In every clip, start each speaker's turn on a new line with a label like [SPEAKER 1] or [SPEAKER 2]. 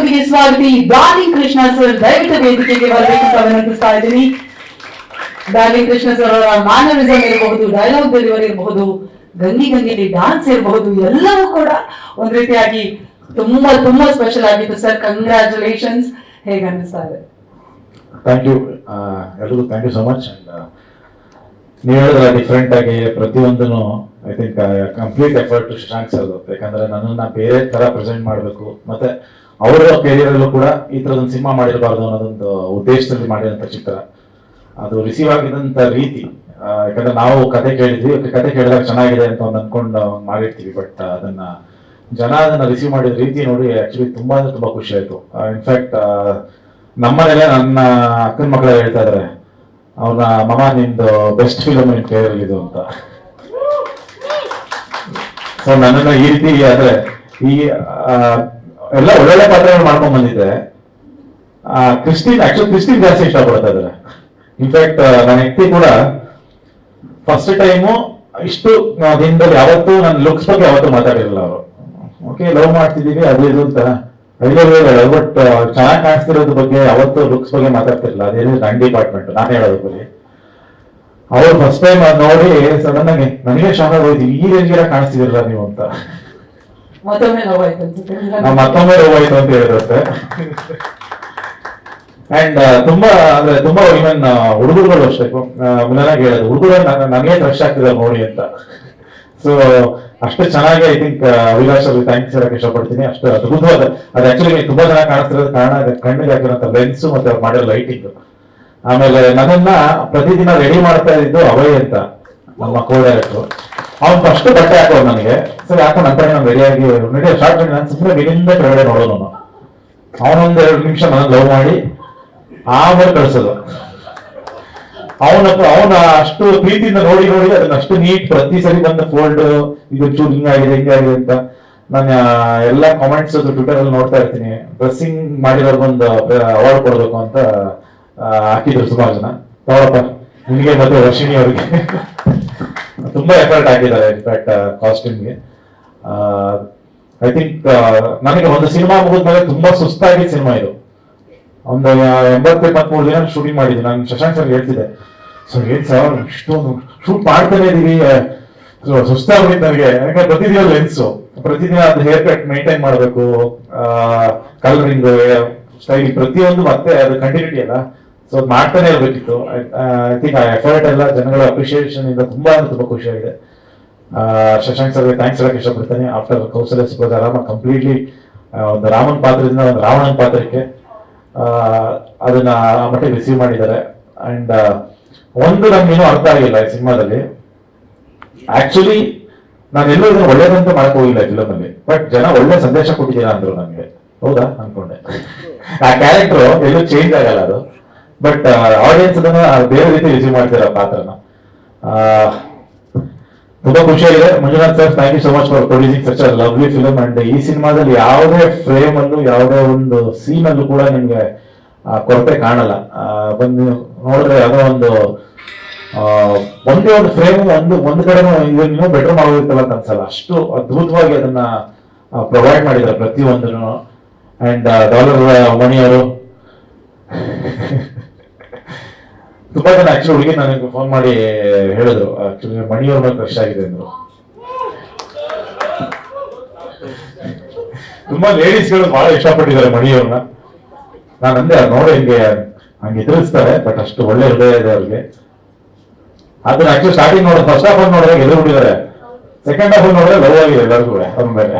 [SPEAKER 1] ಕಾರ್ಯಕ್ರಮಕ್ಕೆ ಸ್ವಾಗತಿ darling Krishna sir ದಯವಿಟ್ಟು ವೇದಿಕೆಗೆ ಬರಬೇಕು ಅಂತ ವಿನಂತಿಸ್ತಾ ಇದ್ದೀನಿ. ಡಾರ್ಲಿಂಗ್ ಕೃಷ್ಣ ಸರ್ ಅವರ ಮಾನವಿಸಮ್ ಇರಬಹುದು, ಡೈಲಾಗ್ ಡೆಲಿವರಿ ಇರಬಹುದು, ಗಂಗಿಲಿ ಡಾನ್ಸ್ ಇರಬಹುದು, ಎಲ್ಲವೂ ಕೂಡ ಒಂದ್ ರೀತಿಯಾಗಿ ತುಂಬಾ ತುಂಬಾ ಸ್ಪೆಷಲ್ ಆಗಿತ್ತು ಸರ್. ಕಂಗ್ರಾಚುಲೇಷನ್ಸ್. ಹೇಗೆ ಅನಿಸ್ತಾ ಇದೆ?
[SPEAKER 2] ಥ್ಯಾಂಕ್ ಯು ಎಲ್ರಿಗೂ, ಥ್ಯಾಂಕ್ ಯು ಸೋ ಮಚ್. ನೀವು ಹೇಳಿದ್ರೆ ಡಿಫ್ರೆಂಟ್ ಆಗಿ ಪ್ರತಿಯೊಂದನ್ನು I think complete effort Shashank sir. ಯಾಕಂದ್ರೆ ನನ್ನನ್ನು ಬೇರೆ ತರ ಪ್ರೆಸೆಂಟ್ ಮಾಡಬೇಕು, ಮತ್ತೆ ಅವರ ಕೆರಿಯರ್ ಅಲ್ಲೂ ಕೂಡ ಈ ತರದೊಂದು ಸಿನಿಮಾ ಮಾಡಿರಬಾರ್ದು ಅನ್ನೋದೊಂದು ಉದ್ದೇಶದಲ್ಲಿ ಮಾಡಿದಂತ ಚಿತ್ರ. ಅದು ರಿಸೀವ್ ಆಗಿದಂತ ರೀತಿ, ಯಾಕಂದ್ರೆ ನಾವು ಕತೆ ಕೇಳಿದ್ವಿ, ಕತೆ ಕೇಳಿದಾಗ ಚೆನ್ನಾಗಿದೆ ಅಂತ ಒಂದು ಅನ್ಕೊಂಡು ಮಾಡಿರ್ತೀವಿ, ಬಟ್ ಅದನ್ನ ಜನ ಅದನ್ನ ರಿಸೀವ್ ಮಾಡಿದ ರೀತಿ ನೋಡಿ ಆಕ್ಚುಲಿ ತುಂಬಾ ಅಂದ್ರೆ ತುಂಬಾ ಖುಷಿ ಆಯ್ತು. ಇನ್ಫ್ಯಾಕ್ಟ್ ನಮ್ಮನೇಲೆ ನನ್ನ ಅಕ್ಕನ ಮಕ್ಕಳ ಹೇಳ್ತಾ ಇದಾರೆ, ಅವನ ಮಮ್ಮ ನಿಂದು ಬೆಸ್ಟ್ ಫಿಲಮ್ ನಿನ್ ಕೇಳಿರಲಿ ಇದು ಅಂತ. ಸೊ ನನ್ನನ್ನು ಈ ರೀತಿ ಆದ್ರೆ ಈ ಎಲ್ಲ ಒಳ್ಳೊಳ್ಳೆ ಪಾತ್ರಗಳು ಮಾಡ್ಕೊಂಡ್ ಬಂದಿದ್ದೆ. ಕ್ರಿಸ್ಟಿನ್ ಜಾಸ್ತಿ ಇಷ್ಟಪಡ್ತಾ ಇದ್ದಾರೆ. ಇನ್ಫ್ಯಾಕ್ಟ್ ನನ್ನ ಹೆಂಡತಿ ಕೂಡ ಫಸ್ಟ್ ಟೈಮು ಇಷ್ಟು ದಿನದಲ್ಲಿ ಯಾವತ್ತೂ ನನ್ನ ಲುಕ್ಸ್ ಬಗ್ಗೆ ಯಾವತ್ತೂ ಮಾತಾಡಿರಲಿಲ್ಲ ಅವರು. ಓಕೆ, ಲವ್ ಮಾಡ್ತಿದ್ದೀವಿ ಅದು ಇದು ಅಂತ ಬಟ್ ಚೆನ್ನಾಗಿ ಕಾಣಿಸ್ತಿರೋದ್ರ ಬಗ್ಗೆ ಯಾವತ್ತೂ ಲುಕ್ಸ್ ಬಗ್ಗೆ ಮಾತಾಡ್ತಿರಲಿಲ್ಲ. ಅದೇನಿದೆ ನನ್ನ ಡಿಪಾರ್ಟ್ಮೆಂಟ್, ನಾನು ಹೇಳೋದು ಬರೀ. ಅವ್ರು ಫಸ್ಟ್ ಟೈಮ್ ನೋಡಿ ಸಡನ್ ಆಗಿ ನನಗೆ ಶಾಕ್ ಆಗೋಯ್ತು, ಈ ರೇಂಜ್ಗೆಲ್ಲ ಕಾಣಿಸ್ತಿದಿರಲ್ಲ ನೀವು ಅಂತ.
[SPEAKER 1] ಮತ್ತೊಮ್ಮೆ ಲವ್ ಆಯ್ತು
[SPEAKER 2] ಅಂತ ಹೇಳಿದ್ರಷ್ಟೇ. ಅಂಡ್ ತುಂಬಾ ಇವನ್ ಹುಡುಗರುಗಳು ಅಷ್ಟೇ ಮುನ್ನಾಗಿ ಹೇಳೋದು, ಹುಡುಗರು ನನಗೆ ರಶ್ ಆಗ್ತಿದ್ದಾರೆ ನೋಡಿ ಅಂತ. ಸೊ ಅಷ್ಟು ಚೆನ್ನಾಗಿ ಐ ಥಿಂಕ್ ಅವಿನಾಶ್ ಅವ್ರಿಗೆ ಥ್ಯಾಂಕ್ಸ್ ಹೇಳಕ್ ಇಷ್ಟಪಡ್ತೀನಿ. ಅಷ್ಟು ಅದ್ಭುತವಾದ ಅದು ಆಕ್ಚುಲಿ ತುಂಬಾ ಚೆನ್ನಾಗಿ ಕಾಣಿಸ್ತಿರೋದು ಕಾರಣ ಕಣ್ಣಿಗೆ ಹಾಕಿರೋಂಥ ಲೆನ್ಸ್ ಮತ್ತೆ ಅವ್ರು ಮಾಡಿರೋ ಲೈಟಿಂಗ್. ಆಮೇಲೆ ನನ್ನನ್ನ ಪ್ರತಿದಿನ ರೆಡಿ ಮಾಡ್ತಾ ಇದ್ದು ಅಭಯ್ ಅಂತ ನಮ್ಮ ಕೋ ಡೈರೆಕ್ಟರ್. ಅವ್ನು ಫಸ್ಟ್ ಬಟ್ಟೆ ಹಾಕೋರು ನನಗೆ. ಸರಿ ಹಾಕೊಂಡು ನಂತರ ನಾನು ರೆಡಿಯಾಗಿ ಸ್ಟಾರ್ಟ್ ಮಾಡಿ ನಾನು ಸುಮ್ಮನೆ ಬೆಳಿಂದ ಕೆಳಗಡೆ ನೋಡೋನು. ಅವನೊಂದು 2 ನಿಮಿಷ ನನ್ನ ಲವ್ ಮಾಡಿ ಆಮೇಲೆ ಕಳ್ಸೋದು. ಅವನ ಅಷ್ಟು ಪ್ರೀತಿಯಿಂದ ನೋಡಿ ಅದನ್ನ ಅಷ್ಟು ನೀಟ್ ಪ್ರತಿ ಸರಿ ಬಂದ ಫೋಲ್ಡ್ ಇದು ಚೂರು ಹಿಂಗಾಗಿದೆ ಅಂತ ನಾನು ಎಲ್ಲ ಕಾಮೆಂಟ್ಸ್ ಟ್ವಿಟರ್ ಅಲ್ಲಿ ನೋಡ್ತಾ ಇರ್ತೀನಿ. ಡ್ರೆಸ್ಸಿಂಗ್ ಮಾಡಿರೋರ್ಗೊಂದು ಅವಾರ್ಡ್ ಕೊಡ್ಬೇಕು ಅಂತ ಹಾಕಿದ್ರು ಸುಮಾರು ಜನ. ನೋಡಪ್ಪ ನಿಮಗೆ ಮತ್ತೆ ವರ್ಷಿಣಿ ಅವ್ರಿಗೆ ತುಂಬಾ ಎಫರ್ಟ್ ಹಾಕಿದ್ದಾರೆ ಇನ್ಫ್ಯಾಕ್ಟ್ ಕಾಸ್ಟ್ಯೂಮ್ಗೆ. ಐ ಥಿಂಕ್ ನನಗೆ ಒಂದು ಸಿನಿಮಾ ಮುಗಿದ್ಮೇಲೆ ತುಂಬಾ ಸುಸ್ತಾಗಿ ಸಿನಿಮಾ ಇದು. ಒಂದು 80-83 ದಿನ ಶೂಟಿಂಗ್ ಮಾಡಿದ್ವಿ. ನಾನು ಶಶಾಂಕ್ ಸರ್ ಹೇಳ್ತಿದ್ದೆ, ಸರ್ ಏನ್ ಸರ್ ಇಷ್ಟೊಂದು ಶೂಟ್ ಮಾಡ್ತಾನೆ ಇದೀವಿ, ಸುಸ್ತಾಗ್ಬಿಟ್ಟು ನನಗೆ. ಯಾಕಂದ್ರೆ ಪ್ರತಿದಿನ ಲೆನ್ಸು, ಪ್ರತಿದಿನ ಅದು ಹೇರ್ ಕಟ್ ಮೇಂಟೈನ್ ಮಾಡಬೇಕು, ಕಲರಿಂಗ್ ಸ್ಟೈಲ್ ಪ್ರತಿಯೊಂದು, ಮತ್ತೆ ಅದು ಕಂಟಿನ್ಯೂಟಿ ಅಲ್ಲ. ಸೊ ಅದು ಮಾಡ್ತಾನೆ ಇರ್ಬೇಕಿತ್ತು. ಐ ಥಿಂಕ್ ಆ ಎಫರ್ಟ್ ಎಲ್ಲ ಜನಗಳ ಅಪ್ರಿಷಿಯೇಷನ್ ಇಂದ ತುಂಬಾ ಖುಷಿಯಾಗಿದೆ. ಶಶಾಂಕ್ ಸರ್ಗೆ ಥ್ಯಾಂಕ್ಸ್ ಹೇಳಕ್ ಇಷ್ಟಪಡ್ತೇನೆ. ಆಫ್ಟರ್ ಕೌಸಲ್ಯ ಸುಬ್ರಹ್ಮಣ್ಯ ಕಂಪ್ಲೀಟ್ಲಿ ಒಂದು ರಾಮನ್ ಪಾತ್ರದಿಂದ ಒಂದು ರಾವಣನ್ ಪಾತ್ರಕ್ಕೆ ಅದನ್ನ ಆ ಮಟ್ಟಿಗೆ ರಿಸೀವ್ ಮಾಡಿದ್ದಾರೆ. ಅಂಡ್ ಒಂದು ನಮ್ಗೇನು ಅರ್ಥ ಆಗಿಲ್ಲ ಈ ಸಿನಿಮಾದಲ್ಲಿ. ಆಕ್ಚುಲಿ ನಾನು ಎಲ್ಲೂ ಇದನ್ನ ಒಳ್ಳೇದಂತ ಮಾಡಕ್ ಹೋಗಿಲ್ಲ ಫಿಲಮ್ ಅಲ್ಲಿ, ಬಟ್ ಜನ ಒಳ್ಳೆ ಸಂದೇಶ ಕೊಟ್ಟಿದ್ದೀರಾ ಅಂದ್ರು ನನಗೆ. ಹೌದಾ ಅನ್ಕೊಂಡೆ. ಆ ಕ್ಯಾರೆಕ್ಟರ್ ಎಲ್ಲೂ ಚೇಂಜ್ ಆಗಲ್ಲ ಅದು, ಬಟ್ ಆಡಿಯನ್ಸ್ ಅದನ್ನ ಬೇರೆ ರೀತಿ ರಿಸೀವ್ ಮಾಡ್ತಾರೆ ಪಾತ್ರನ. ತುಂಬಾ ಖುಷಿಯಾಗಿದೆ. Manjunath sir, thank you so much for producing such a lovely film. And ಈ ಸಿನಿಮಾದಲ್ಲಿ ಯಾವುದೇ ಫ್ರೇಮ್ ಅಲ್ಲೂ ಯಾವುದೇ ಒಂದು ಸೀನ್ ಅಲ್ಲೂ ಕೂಡ ನಿಮ್ಗೆ ಕೊರತೆ ಕಾಣಲ್ಲ. ಬಂದು ನೋಡಿದ್ರೆ ಯಾವುದೋ ಒಂದೇ ಒಂದು ಫ್ರೇಮ್ ಒಂದು ಕಡೆ ಇನ್ನೂ ಬೆಟರ್ ಮಾಡೋದಿತ್ತಲ್ಲ ಅಂತ ಅನ್ಸಲ್ಲ. ಅಷ್ಟು ಅದ್ಭುತವಾಗಿ ಅದನ್ನ ಪ್ರೊವೈಡ್ ಮಾಡಿದ್ದಾರೆ ಪ್ರತಿಯೊಂದನ್ನು. ಅಂಡ್ ಡಾಲರ್ ಮಣಿಯವರು ತುಂಬಾ ಜನ ಆಕ್ಚುಲಿ ಹುಡುಗಿ ನನಗೆ ಫೋನ್ ಮಾಡಿ ಹೇಳಿದ್ರು, ಆಕ್ಚುಲಿ ಮಣಿಯವ್ರ ಮೇಲೆ ಕ್ರಶ್ ಆಗಿದೆ ಅಂದ್ರು. ತುಂಬಾ ಲೇಡೀಸ್ಗಳು ಬಹಳ ಇಷ್ಟಪಟ್ಟಿದ್ದಾರೆ ಮಣಿಯವ್ರನ್ನ. ನಾನು ಅಂದೆ ನೋಡಿ ಹಂಗೆ ಎದುರಿಸ್ತಾರೆ, ಬಟ್ ಅಷ್ಟು ಒಳ್ಳೆ ಹೃದಯ ಇದೆ ಅವ್ರಿಗೆ. ಅದನ್ನ ಆಕ್ಚುಲಿ ಸ್ಟಾರ್ಟಿಂಗ್ ನೋಡಿದ್ರೆ ಫಸ್ಟ್ ಹಾಫ್ ನೋಡಿದಾಗ ಎದುರು ಬಿಟ್ಟಿದ್ದಾರೆ, ಸೆಕೆಂಡ್ ಹಾಫ್ ನೋಡಿದ್ರೆ ಲವ್ ಆಗಿದೆ ಎಲ್ಲರಿಗೂ ಅವ್ರ ಮೇಲೆ.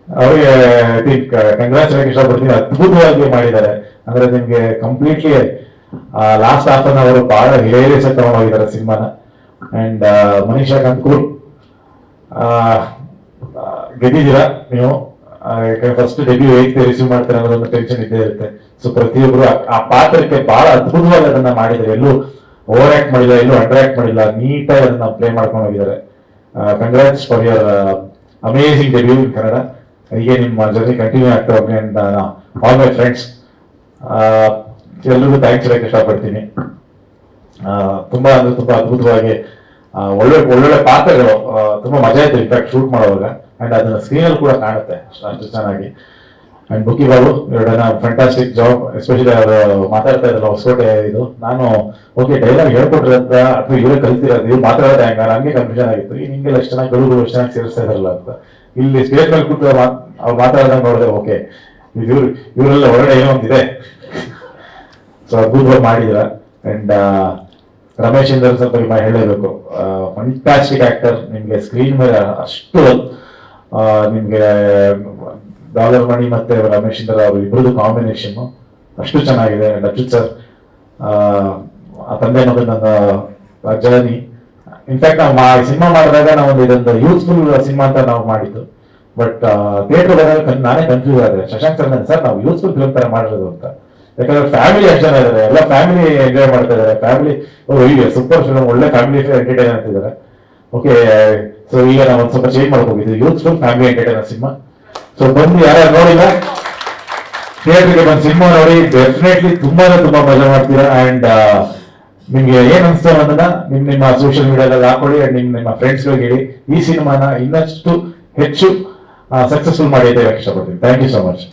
[SPEAKER 2] ಅವ್ರಿಗೆ ಐ ಥಿಂಕ್ ಕಂಗ್ರಾಚ್ ಹೇಳಕ್ ಇಷ್ಟಪಡ್ತೀನಿ. ಅದ್ಭುತವಾಗಿ ಮಾಡಿದ್ದಾರೆ. ಅಂದ್ರೆ ನಿಮ್ಗೆ ಕಂಪ್ಲೀಟ್ಲಿ ಲಾಸ್ಟ್ ಹಾಫ್ ಅನ್ ಅವರು ಬಹಳ ಹಿಲೇರಿಯಸ್ ಆಗಿ ತಗೊಂಡೋಗಿದ್ದಾರೆ ಸಿನಿಮಾನ. ಅಂಡ್ ಮನೀಷಾ ಕಂಕೂರ್ ಗೆದ್ದಿದ್ದೀರಾ ನೀವು. ಫಸ್ಟ್ ಡೆಬ್ಯೂ ಹೇಗೆ ರಿಸೀವ್ ಮಾಡ್ತಾರೆ ಅನ್ನೋದೊಂದು ಟೆನ್ಷನ್ ಇದ್ದೇ ಇರುತ್ತೆ. ಸೊ ಪ್ರತಿಯೊಬ್ರು ಆ ಪಾತ್ರಕ್ಕೆ ಬಹಳ ಅದ್ಭುತವಾಗಿ ಅದನ್ನ ಮಾಡಿದ್ದಾರೆ. ಎಲ್ಲೂ ಓವರ್ ಆಕ್ಟ್ ಮಾಡಿಲ್ಲ, ಎಲ್ಲೂ ಅಂಡರ್ ಆಕ್ಟ್ ಮಾಡಿಲ್ಲ, ನೀಟಾಗಿ ಅದನ್ನ ಪ್ಲೇ ಮಾಡ್ಕೊಂಡು ಹೋಗಿದ್ದಾರೆ. Congrats for your amazing debut in Kannada. ಹೀಗೆ ನಿಮ್ಮ ಜರ್ನಿ ಕಂಟಿನ್ಯೂ ಆಗ್ತಾ ಹೋಗ್ಲಿ. ಅಂಡ್ ಆಲ್ ಮೈ ಫ್ರೆಂಡ್ಸ್ ಎಲ್ರಿಗೂ ಥ್ಯಾಂಕ್ಸ್ ಹೇಳಕ್ ಇಷ್ಟಪಡ್ತೀನಿ. ತುಂಬಾ ಅದ್ಭುತವಾಗಿ ಒಳ್ಳೊಳ್ಳೆ ಪಾತ್ರಗಳು, ತುಂಬಾ ಮಜಾ ಇತ್ತು ಇನ್ಫ್ಯಾಕ್ಟ್ ಶೂಟ್ ಮಾಡುವಾಗ. ಅಂಡ್ ಅದನ್ನ ಸ್ಕ್ರೀನ್ ಅಲ್ಲಿ ಕೂಡ ಕಾಣುತ್ತೆ ಅಷ್ಟು ಚೆನ್ನಾಗಿ. ಅಂಡ್ ಬುಕ್ಕಿ ಬಾಬು ಎರಡನ ಫ್ಯಾಂಟಾಸ್ಟಿಕ್ ಜಾಬ್, ಎಸ್ಪೆಷಲಿ ಅವರು ಮಾತಾಡ್ತಾ ಇದ್ರಲ್ಲ ಹೊಸಕೋಟೆ ಇದು, ನಾನು ಓಕೆ ಡೈಲಾಗ್ ಹೇಳ್ಕೊಟ್ರಂತ ಅಥವಾ ಇವರೇ ಕಲ್ತಿರೋದು, ಇವ್ರು ಮಾತಾಡೋದು ಹೆಂಗ ನನಗೆ ಕನ್ಫ್ಯೂಷನ್ ಆಗಿತ್ತು, ಈ ನಿಂಗೆಲ್ಲ ಎಷ್ಟು ಚೆನ್ನಾಗಿ ಗಡುಗಳು ಎಷ್ಟು ಚೆನ್ನಾಗಿ ಸೇರಿಸ್ತಾ ಇದಾರಲ್ಲ ಅಂತ. ಇಲ್ಲಿ ಸ್ಟೇಜ್ ಮೇಲೆ ಕೂತು ಅವ್ರು ಮಾತಾಡೋದಂಗ ನೋಡಿದ್ರೆ ಓಕೆ ಇವರೆಲ್ಲ ಹೊರಗಡೆ ಏನೋ ಒಂದಿದೆ. ಸೊ ಅದ್ಭುತವಾಗಿ ಮಾಡಿದ್ರ. ಅಂಡ್ ರಮೇಶ್ ಇಂದರ್ ಸ್ವಲ್ಪ ಹೇಳಲೇಬೇಕು, ಫಂಟಾಸ್ಟಿಕ್ ಆಕ್ಟರ್. ನಿಮ್ಗೆ ಸ್ಕ್ರೀನ್ ಮೇಲೆ ಅಷ್ಟು ನಿಮ್ಗೆ ಡಾಲರ್ ಮಣಿ ಮತ್ತೆ ರಮೇಶ್ ಇಂದರ್ ಅವರು ಇಬ್ಬರದು ಕಾಂಬಿನೇಷನ್ ಅಷ್ಟು ಚೆನ್ನಾಗಿದೆ. ಅಂಡ್ ಅಚ್ಯುತ್ ಸರ್ ಆ ತಂದೆ ಮಗನ ಜರ್ನಿ, ಇನ್ಫ್ಯಾಕ್ಟ್ ನಾವು ಸಿನಿಮಾ ಮಾಡಿದಾಗ ನಾವು ಇದೊಂದು ಯೂತ್ಫುಲ್ ಸಿನಿಮಾ ಅಂತ ನಾವು ಮಾಡಿದ್ದು, ಬಟ್ ಥಿಯೇಟರ್ ಹೋದಾಗ ನಾನೇ ಕನ್ಫ್ಯೂಸ್ ಆದ್ರೆ ಶಶಾಂಕ್ ಸರ್ ನಾವು ಯೂತ್ಫುಲ್ ಫಿಲ್ಮ್ ತರ ಮಾಡಿರೋದು ಅಂತ. ಯಾಕಂದ್ರೆ ಫ್ಯಾಮಿಲಿ ಎಷ್ಟು ಜನ ಇದಾರೆ, ಎಲ್ಲ ಫ್ಯಾಮಿಲಿ ಎಂಜಾಯ್ ಮಾಡ್ತಾ ಇದಾರೆ. ಫ್ಯಾಮಿಲಿ ಸೂಪರ್ ಫಿಲ್ಮ್, ಒಳ್ಳೆ ಫ್ಯಾಮಿಲಿ ಎಂಟರ್ಟೈನ್ ಅಂತಿದ್ದಾರೆ. ಓಕೆ, ಸೊ ಈಗ ನಾವು ಒಂದು ಸ್ವಲ್ಪ ಚೇಂಜ್ ಮಾಡ್ಕೋಗಿದ್ವಿ, youthful family entertainer cinema. So ಬಂದು ಯಾರು ನೋಡಿಲ್ಲ ಥಿಯೇಟರ್ಗೆ ಬಂದು ಸಿನಿಮಾ ನೋಡಿ, ಡೆಫಿನೆಟ್ಲಿ ತುಂಬಾ ಮಜಾ ಮಾಡ್ತೀರಾ. ಅಂಡ್ ನಿಮ್ಗೆ ಏನ್ ಅನ್ಸ್ತಾ ಅನ್ನೋದನ್ನ ನಿಮ್ಮ ಸೋಷಿಯಲ್ ಮೀಡಿಯಾದಲ್ಲಿ ಹಾಕೊಳ್ಳಿ. ಅಂಡ್ ನಿಮ್ಮ ಫ್ರೆಂಡ್ಸ್ಗಳಿಗೆ ಹೇಳಿ ಈ ಸಿನಿಮಾನ ಇನ್ನಷ್ಟು ಹೆಚ್ಚು ಸಕ್ಸಸ್ಫುಲ್ ಮಾಡಿ ಅಂತ ಹೇಳಕ್ ಇಷ್ಟಪಡ್ತೀನಿ. Thank you so much.